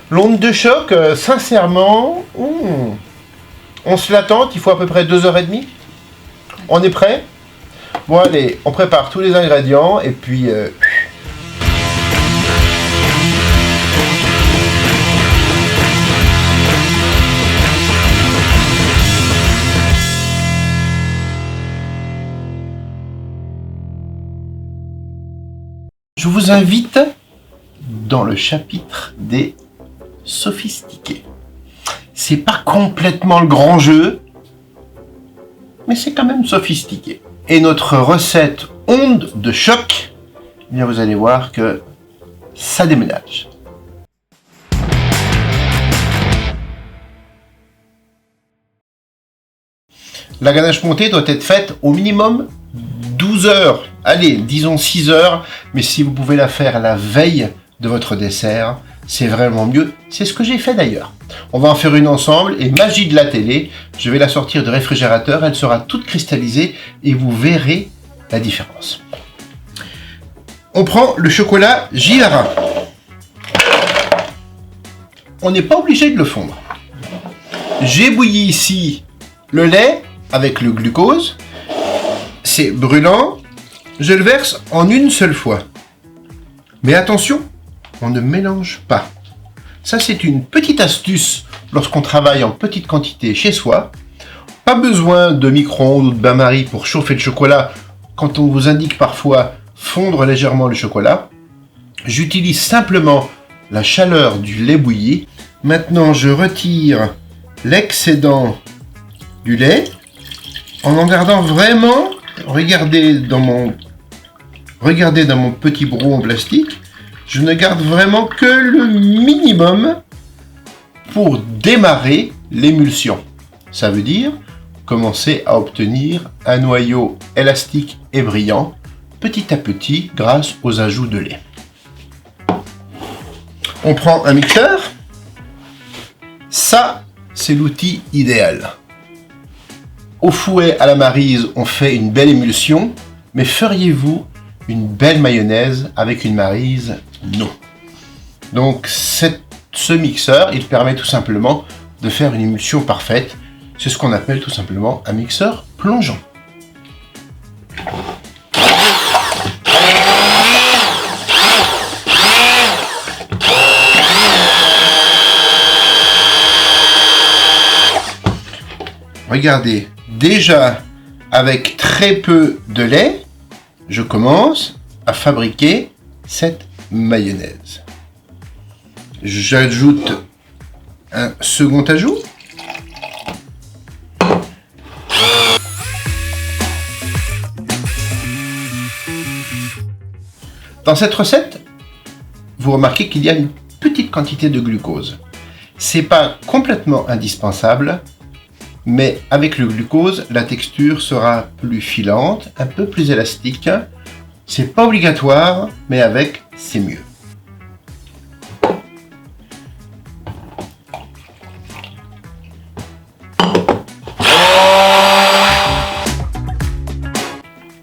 L'onde de choc, sincèrement, on se l'attend, il faut à peu près 2h30. On est prêt? Bon allez, on prépare tous les ingrédients et puis... Je vous invite dans le chapitre des sophistiqués. C'est pas complètement le grand jeu, mais c'est quand même sophistiqué. Et notre recette onde de choc, eh bien vous allez voir que ça déménage. La ganache montée doit être faite au minimum 12 heures. Allez, disons 6 heures, mais si vous pouvez la faire la veille de votre dessert, c'est vraiment mieux. C'est ce que j'ai fait d'ailleurs. On va en faire une ensemble et magie de la télé, je vais la sortir du réfrigérateur, elle sera toute cristallisée et vous verrez la différence. On prend le chocolat Gillara. On n'est pas obligé de le fondre. J'ai bouilli ici le lait avec le glucose. C'est brûlant. Je le verse en une seule fois. Mais attention, on ne mélange pas. Ça, c'est une petite astuce lorsqu'on travaille en petite quantité chez soi. Pas besoin de micro-ondes ou de bain-marie pour chauffer le chocolat quand on vous indique parfois fondre légèrement le chocolat. J'utilise simplement la chaleur du lait bouilli. Maintenant, je retire l'excédent du lait en gardant vraiment, regardez dans mon petit brouillon en plastique, je ne garde vraiment que le minimum pour démarrer l'émulsion. Ça veut dire commencer à obtenir un noyau élastique et brillant petit à petit grâce aux ajouts de lait. On prend un mixeur. Ça, c'est l'outil idéal. Au fouet à la maryse, on fait une belle émulsion, mais feriez-vous une belle mayonnaise avec une maryse? Non. Donc ce mixeur, il permet tout simplement de faire une émulsion parfaite. C'est ce qu'on appelle tout simplement un mixeur plongeant. Regardez, déjà avec très peu de lait, je commence à fabriquer cette mayonnaise. J'ajoute un second ajout. Dans cette recette, vous remarquez qu'il y a une petite quantité de glucose. C'est pas complètement indispensable, mais avec le glucose, la texture sera plus filante, un peu plus élastique. C'est pas obligatoire, mais avec, c'est mieux.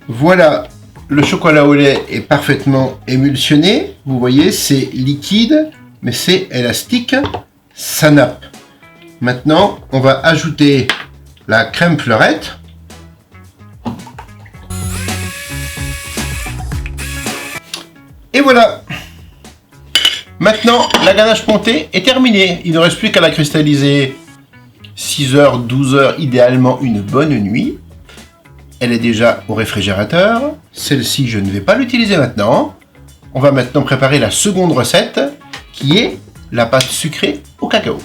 Voilà, le chocolat au lait est parfaitement émulsionné. Vous voyez, c'est liquide, mais c'est élastique, ça nappe. Maintenant, on va ajouter la crème fleurette. Et voilà. Maintenant, la ganache montée est terminée. Il ne reste plus qu'à la cristalliser 6 heures, 12 heures, idéalement une bonne nuit. Elle est déjà au réfrigérateur. Celle-ci, je ne vais pas l'utiliser maintenant. On va maintenant préparer la seconde recette, qui est la pâte sucrée au cacao.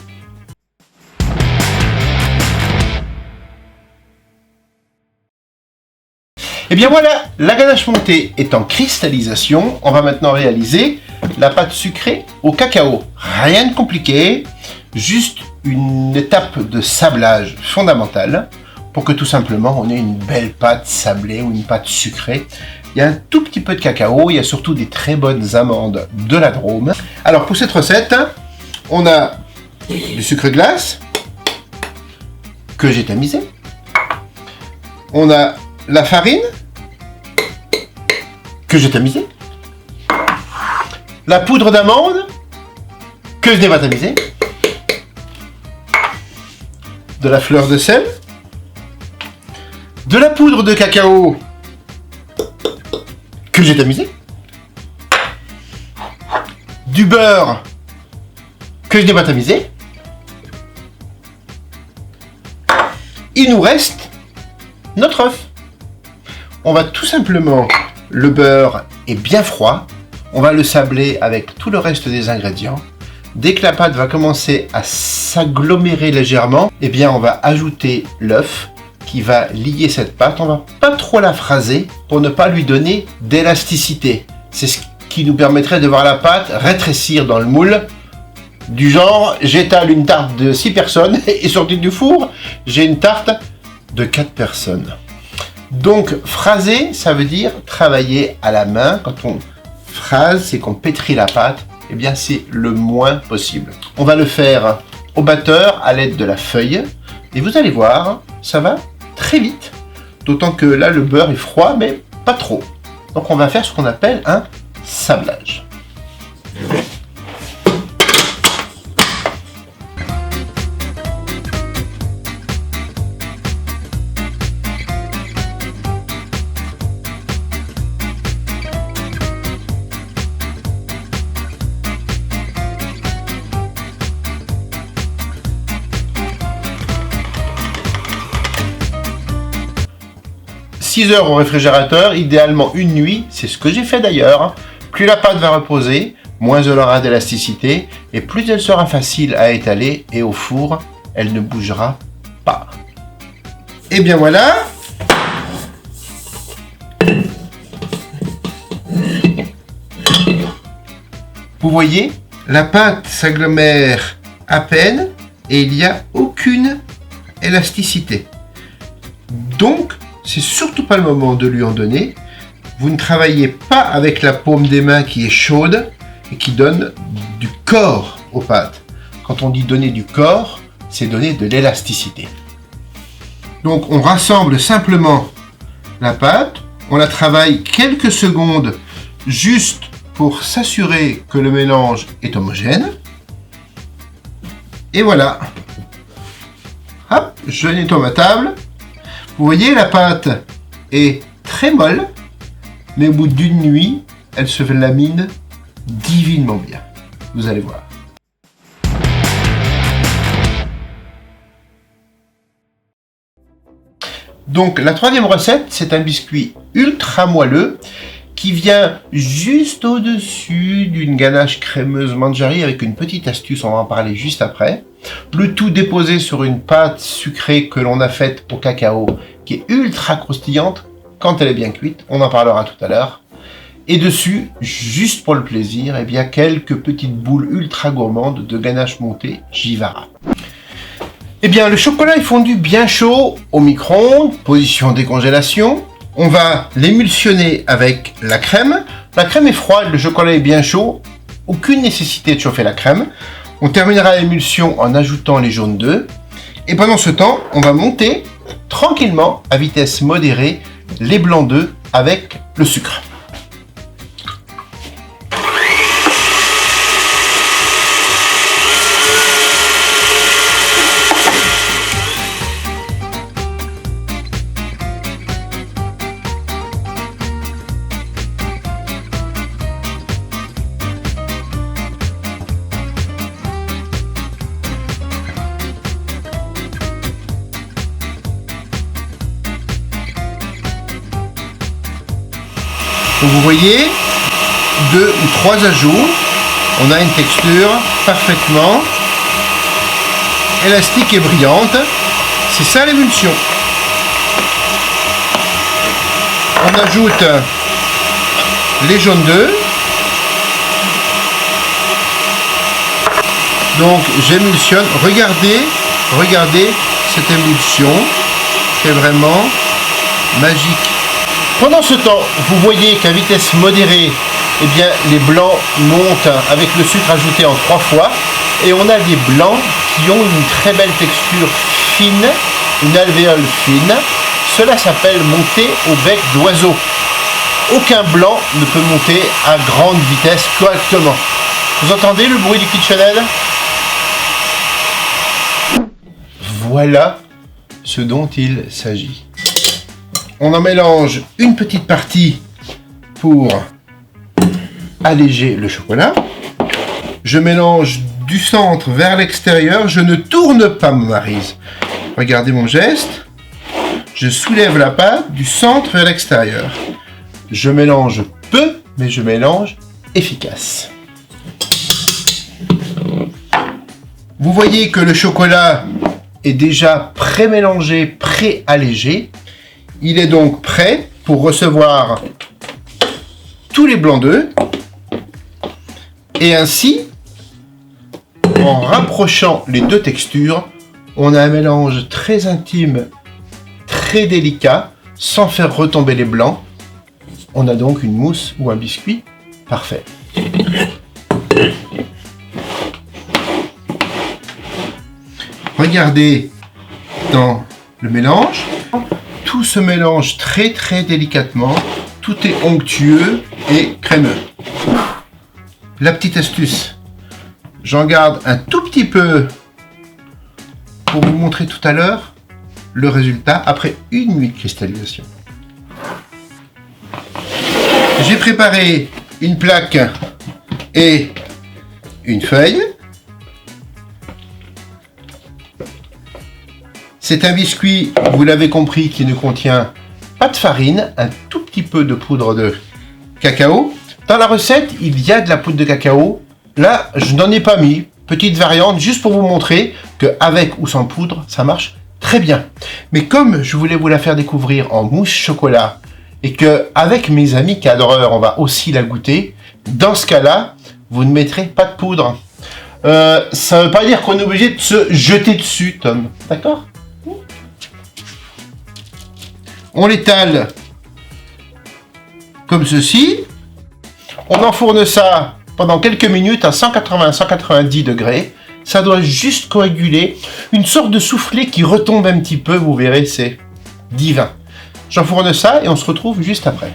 Et bien voilà, la ganache montée est en cristallisation. On va maintenant réaliser la pâte sucrée au cacao. Rien de compliqué, juste une étape de sablage fondamentale pour que tout simplement on ait une belle pâte sablée ou une pâte sucrée. Il y a un tout petit peu de cacao, il y a surtout des très bonnes amandes de la Drôme. Alors pour cette recette, on a du sucre glace que j'ai tamisé. On a la farine que j'ai tamisée. La poudre d'amande que je n'ai pas tamisé, de la fleur de sel, de la poudre de cacao que j'ai tamisé, du beurre que je n'ai pas tamisé. Il nous reste notre œuf. On va tout simplement, le beurre est bien froid, on va le sabler avec tout le reste des ingrédients. Dès que la pâte va commencer à s'agglomérer légèrement, eh bien on va ajouter l'œuf qui va lier cette pâte. On va pas trop la phraser pour ne pas lui donner d'élasticité. C'est ce qui nous permettrait de voir la pâte rétrécir dans le moule. Du genre, j'étale une tarte de 6 personnes et sortie du four, j'ai une tarte de 4 personnes. Donc, phraser, ça veut dire travailler à la main. Quand on phrase, c'est qu'on pétrit la pâte. Eh bien, c'est le moins possible. On va le faire au batteur à l'aide de la feuille. Et vous allez voir, ça va très vite. D'autant que là, le beurre est froid, mais pas trop. Donc, on va faire ce qu'on appelle un sablage. 6 heures au réfrigérateur, idéalement une nuit, c'est ce que j'ai fait d'ailleurs. Plus la pâte va reposer, moins elle aura d'élasticité, et plus elle sera facile à étaler, et au four, elle ne bougera pas. Et bien voilà. Vous voyez, la pâte s'agglomère à peine, et il n'y a aucune élasticité. Donc, c'est surtout pas le moment de lui en donner. Vous ne travaillez pas avec la paume des mains qui est chaude et qui donne du corps aux pâtes. Quand on dit donner du corps, c'est donner de l'élasticité. Donc on rassemble simplement la pâte, on la travaille quelques secondes juste pour s'assurer que le mélange est homogène. Et voilà. Hop, je nettoie ma table. Vous voyez, la pâte est très molle, mais au bout d'une nuit, elle se lamine divinement bien. Vous allez voir. Donc, la troisième recette, c'est un biscuit ultra moelleux qui vient juste au-dessus d'une ganache crémeuse Manjari avec une petite astuce, on va en parler juste après. Le tout déposé sur une pâte sucrée que l'on a faite au cacao qui est ultra croustillante quand elle est bien cuite, on en parlera tout à l'heure. Et dessus, juste pour le plaisir, eh bien quelques petites boules ultra gourmandes de ganache montée Jivara. Eh bien le chocolat est fondu bien chaud au micro-ondes, position décongélation. On va l'émulsionner avec la crème. La crème est froide, le chocolat est bien chaud. Aucune nécessité de chauffer la crème. On terminera l'émulsion en ajoutant les jaunes d'œufs. Et pendant ce temps, on va monter tranquillement à vitesse modérée les blancs d'œufs avec le sucre. Donc vous voyez, 2 ou 3 ajouts, on a une texture parfaitement élastique et brillante. C'est ça l'émulsion. On ajoute les jaunes d'œufs. Donc j'émulsionne. Regardez cette émulsion. C'est vraiment magique. Pendant ce temps, vous voyez qu'à vitesse modérée, eh bien, les blancs montent avec le sucre ajouté en 3 fois. Et on a des blancs qui ont une très belle texture fine, une alvéole fine. Cela s'appelle monter au bec d'oiseau. Aucun blanc ne peut monter à grande vitesse correctement. Vous entendez le bruit du KitchenAid? Voilà ce dont il s'agit. On en mélange une petite partie pour alléger le chocolat. Je mélange du centre vers l'extérieur. Je ne tourne pas ma maryse. Regardez mon geste. Je soulève la pâte du centre vers l'extérieur. Je mélange peu, mais je mélange efficace. Vous voyez que le chocolat est déjà pré-mélangé, pré-allégé. Il est donc prêt pour recevoir tous les blancs d'œufs. Et ainsi, en rapprochant les deux textures, on a un mélange très intime, très délicat, sans faire retomber les blancs. On a donc une mousse ou un biscuit parfait. Regardez dans le mélange. Tout se mélange très très délicatement. Tout est onctueux et crémeux. La petite astuce, j'en garde un tout petit peu pour vous montrer tout à l'heure le résultat après une nuit de cristallisation. J'ai préparé une plaque et une feuille. C'est un biscuit, vous l'avez compris, qui ne contient pas de farine, un tout petit peu de poudre de cacao. Dans la recette, il y a de la poudre de cacao. Là, je n'en ai pas mis. Petite variante, juste pour vous montrer qu'avec ou sans poudre, ça marche très bien. Mais comme je voulais vous la faire découvrir en mousse chocolat, et que avec mes amis cadreurs, on va aussi la goûter, dans ce cas-là, vous ne mettrez pas de poudre. Ça ne veut pas dire qu'on est obligé de se jeter dessus, Tom. D'accord ? On l'étale comme ceci. On enfourne ça pendant quelques minutes à 180-190 degrés. Ça doit juste coaguler. Une sorte de soufflet qui retombe un petit peu, vous verrez, c'est divin. J'enfourne ça et on se retrouve juste après.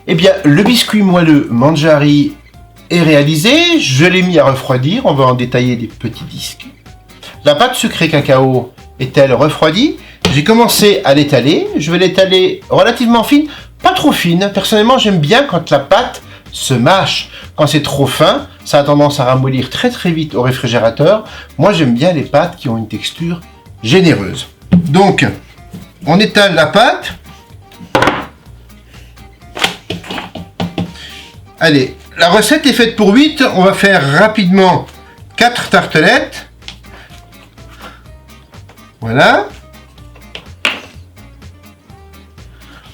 Eh bien, le biscuit moelleux Mangiari est réalisé. Je l'ai mis à refroidir. On va en détailler des petits disques. La pâte sucrée cacao est-elle refroidie? J'ai commencé à l'étaler. Je vais l'étaler relativement fine, pas trop fine. Personnellement, j'aime bien quand la pâte se mâche. Quand c'est trop fin, ça a tendance à ramollir très très vite au réfrigérateur. Moi, j'aime bien les pâtes qui ont une texture généreuse. Donc, on étale la pâte. Allez, la recette est faite pour 8. On va faire rapidement 4 tartelettes. Voilà.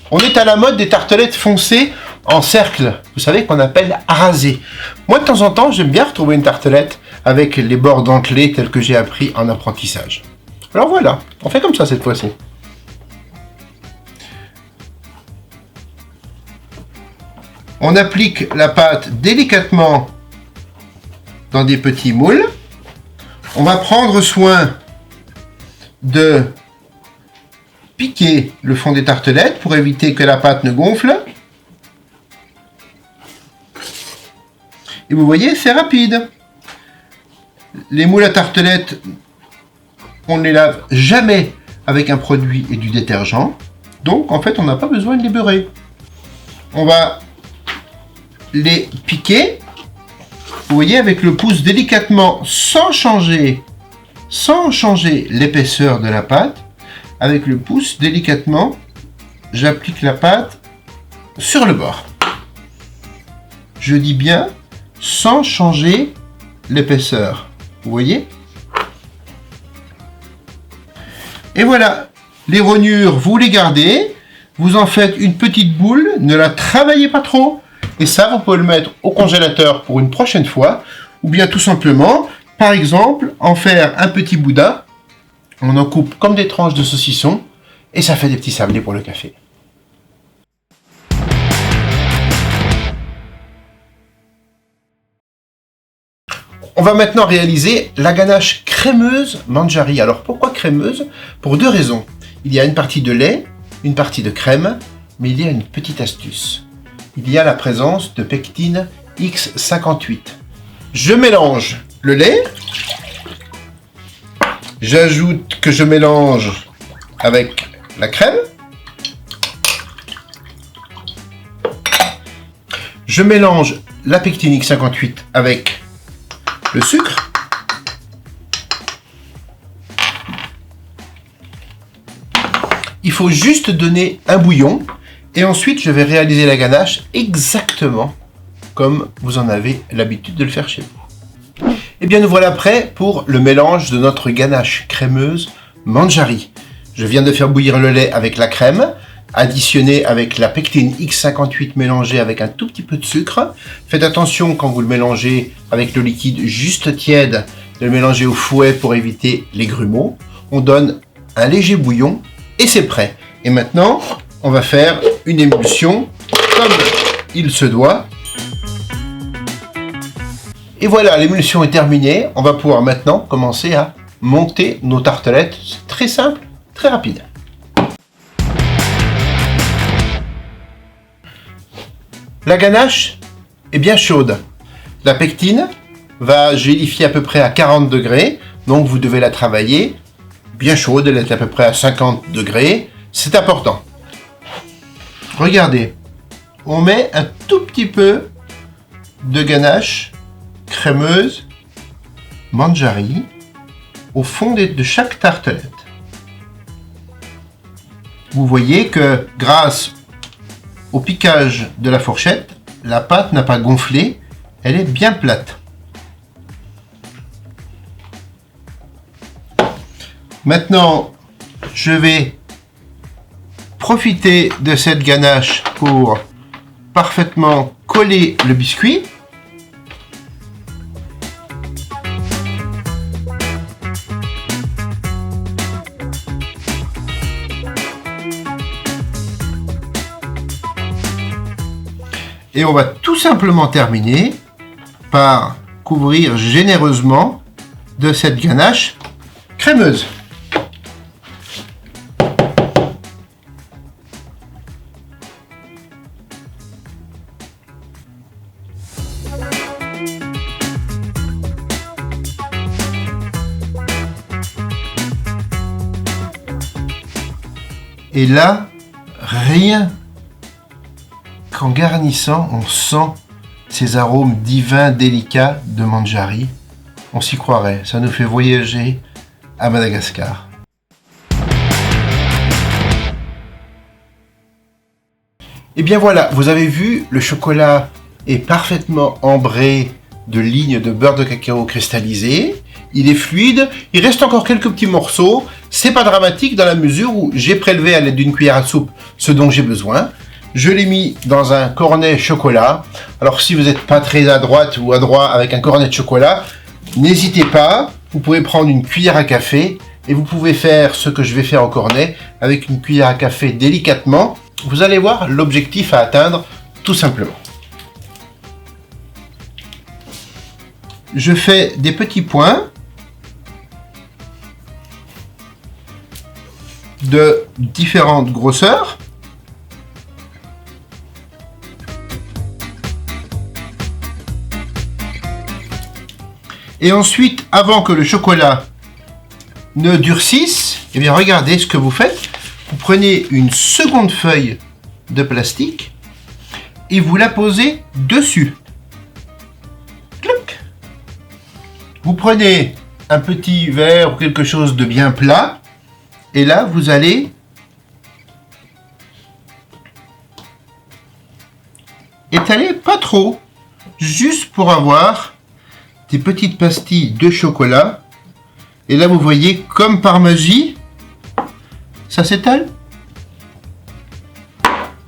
On est à la mode des tartelettes foncées en cercle, vous savez, qu'on appelle arasées. Moi, de temps en temps, j'aime bien retrouver une tartelette avec les bords dentelés tels que j'ai appris en apprentissage. Alors voilà, on fait comme ça cette fois-ci. On applique la pâte délicatement dans des petits moules. On va prendre soin de piquer le fond des tartelettes pour éviter que la pâte ne gonfle. Et vous voyez, c'est rapide. Les moules à tartelettes, on ne les lave jamais avec un produit et du détergent. Donc, en fait, on n'a pas besoin de les beurrer. On va les piquer, vous voyez, avec le pouce délicatement, sans changer l'épaisseur de la pâte. Avec le pouce, délicatement, j'applique la pâte sur le bord. Je dis bien sans changer l'épaisseur. Vous voyez? Et voilà, les rognures, vous les gardez, vous en faites une petite boule, ne la travaillez pas trop. Et ça, vous pouvez le mettre au congélateur pour une prochaine fois, ou bien tout simplement, par exemple, en faire un petit boudin. On en coupe comme des tranches de saucisson et ça fait des petits sablés pour le café. On va maintenant réaliser la ganache crémeuse Mangiari. Alors pourquoi crémeuse? Pour deux raisons. Il y a une partie de lait, une partie de crème, mais il y a une petite astuce. Il y a la présence de pectine X58. Je mélange le lait. J'ajoute que je mélange avec la crème. Je mélange la pectine X58 avec le sucre. Il faut juste donner un bouillon et ensuite je vais réaliser la ganache exactement comme vous en avez l'habitude de le faire chez vous. Et bien nous voilà prêts pour le mélange de notre ganache crémeuse Manjari. Je viens de faire bouillir le lait avec la crème, additionné avec la pectine X58 mélangée avec un tout petit peu de sucre. Faites attention quand vous le mélangez avec le liquide juste tiède, de le mélanger au fouet pour éviter les grumeaux. On donne un léger bouillon et c'est prêt. Et maintenant, on va faire une émulsion comme il se doit. Et voilà, l'émulsion est terminée. On va pouvoir maintenant commencer à monter nos tartelettes. C'est très simple, très rapide. La ganache est bien chaude. La pectine va gélifier à peu près à 40 degrés. Donc vous devez la travailler bien chaude. Elle est à peu près à 50 degrés. C'est important. Regardez. On met un tout petit peu de ganache crémeuse Manjari au fond de chaque tartelette. Vous voyez que grâce au piquage de la fourchette, la pâte n'a pas gonflé, elle est bien plate. Maintenant, je vais profiter de cette ganache pour parfaitement coller le biscuit. Et on va tout simplement terminer par couvrir généreusement de cette ganache crémeuse. Et là, rien qu'en garnissant, on sent ces arômes divins, délicats de Manjari. On s'y croirait, ça nous fait voyager à Madagascar. Et bien voilà, vous avez vu, le chocolat est parfaitement ambré de lignes de beurre de cacao cristallisé. Il est fluide, il reste encore quelques petits morceaux. C'est pas dramatique dans la mesure où j'ai prélevé à l'aide d'une cuillère à soupe ce dont j'ai besoin. Je l'ai mis dans un cornet chocolat. Alors si vous n'êtes pas très à droite ou à droit avec un cornet de chocolat, n'hésitez pas. Vous pouvez prendre une cuillère à café et vous pouvez faire ce que je vais faire au cornet avec une cuillère à café délicatement. Vous allez voir l'objectif à atteindre tout simplement. Je fais des petits points de différentes grosseurs. Et ensuite, avant que le chocolat ne durcisse, eh bien regardez ce que vous faites. Vous prenez une seconde feuille de plastique et vous la posez dessus. Cloc. Vous prenez un petit verre ou quelque chose de bien plat et là vous allez étaler pas trop, juste pour avoir des petites pastilles de chocolat. Et là vous voyez, comme par magie, ça s'étale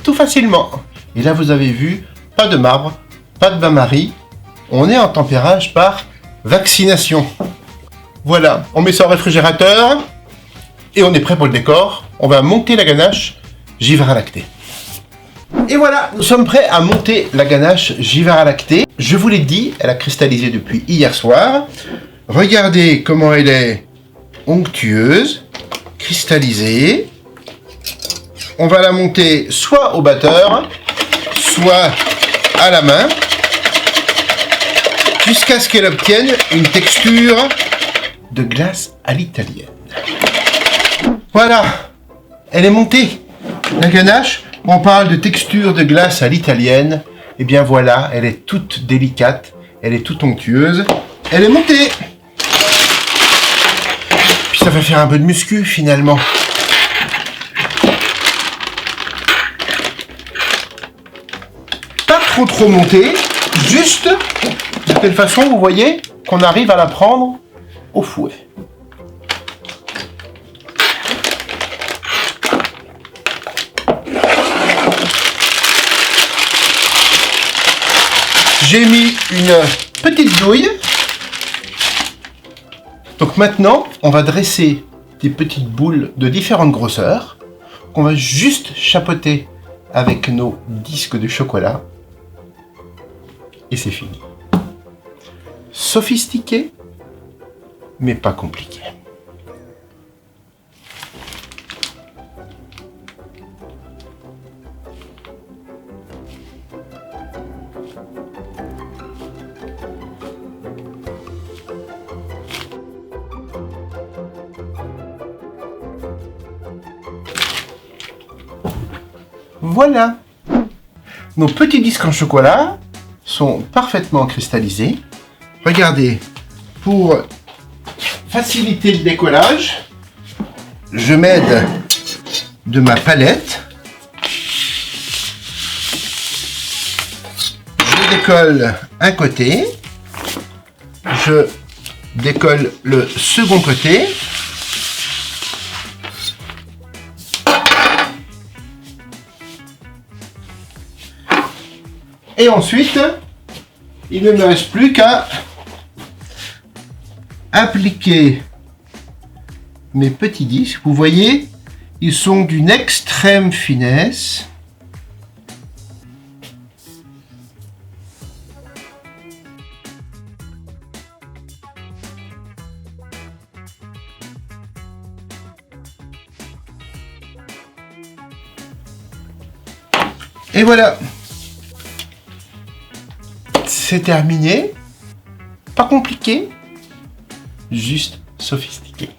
tout facilement. Et là vous avez vu, pas de marbre, pas de bain-marie, on est en tempérage par vaccination. Voilà, on met ça au réfrigérateur et on est prêt pour le décor. On va monter la ganache Givara lactée. Et voilà, nous sommes prêts à monter la ganache Givara lactée. Je vous l'ai dit, elle a cristallisé depuis hier soir. Regardez comment elle est onctueuse, cristallisée. On va la monter soit au batteur, soit à la main. jusqu'à ce qu'elle obtienne une texture de glace à l'italienne. Voilà, elle est montée. La ganache, on parle de texture de glace à l'italienne. Et bien voilà, elle est toute délicate, elle est toute onctueuse, elle est montée. Puis ça va faire un peu de muscu finalement. Pas trop montée, juste de telle façon, vous voyez, qu'on arrive à la prendre au fouet. J'ai mis une petite douille. Donc maintenant, on va dresser des petites boules de différentes grosseurs qu'on va juste chapeauter avec nos disques de chocolat. Et c'est fini. Sophistiqué, mais pas compliqué. Voilà. Nos petits disques en chocolat sont parfaitement cristallisés. Regardez, pour faciliter le décollage, je m'aide de ma palette. Je décolle un côté. Je décolle le second côté. Et ensuite, il ne me reste plus qu'à appliquer mes petits disques. Vous voyez, ils sont d'une extrême finesse. Et voilà. C'est terminé, pas compliqué, juste sophistiqué.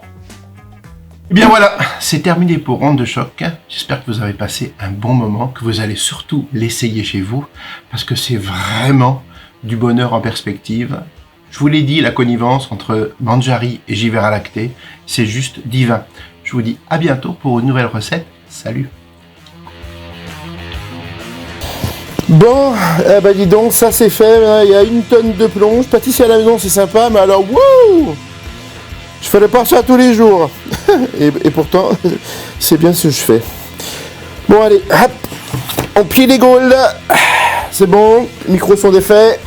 Et bien voilà, c'est terminé pour Onde de Choc. J'espère que vous avez passé un bon moment, que vous allez surtout l'essayer chez vous, parce que c'est vraiment du bonheur en perspective. Je vous l'ai dit, la connivence entre Manjari et Givera Lacté, c'est juste divin. Je vous dis à bientôt pour une nouvelle recette. Salut! Bon, eh ben dis donc, ça c'est fait, il y a 1 tonne de plonge. Pâtisser à la maison c'est sympa, mais alors, wouh! Je ferais pas ça tous les jours. et pourtant, c'est bien ce que je fais. Bon allez, hop, on plie les gaules. C'est bon, les micros sont défaits.